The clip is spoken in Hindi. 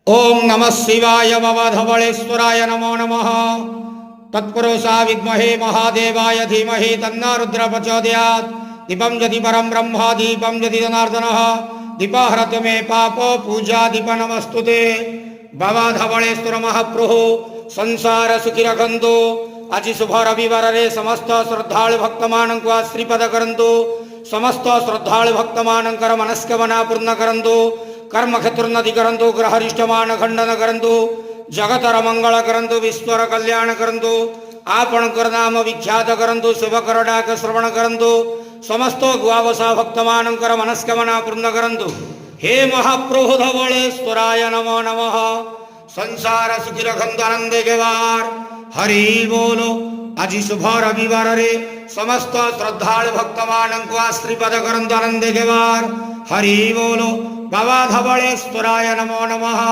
ओम नमः शिवाय बाबा धवळेश्वराय नमो नमः। तत्पुरुषा विद्महे महादेवाय धीमहि तन्नो रुद्र प्रचोदयात्। दीपं यदि परं ब्रह्म दीपं यदि जनार्दनः दीपहरतु मे पापो पूजा दीप नमस्तुते। बाबा धवळेश्वर महाप्रभु संसार सुखी रखंतु। आज शुभ रविवार रे समस्त श्रद्धालु भक्त मानक श्रीपद करंतु। समस्त श्रद्धालु भक्त मानकर मनस्कामना पूर्ण करंतु। कर्म क्षेत्रोन्नति करंतु। ग्रहरिष्टमान खंडन करंतु। जगतर मंगल करंतु। विश्वर कल्याण करंतु। आपणकर नाम विख्यात करंतु। शुभ करडाक श्रवण करंतु। समस्त गुआवसा भक्त मानकर मनस्कामना पूर्ण करंतु। हे महाप्रभु धवळेश्वराय नमो नमः। संसार सुखी रखंतु आनंदे गेवार। हरि बोलो। आज शुभ रविवार रे समस्त श्रद्धालु भक्त मानक श्रीपद करंतु आनंदे गेवार। हरि बोलो। बाबा धवळेश्वराय नमो नमः।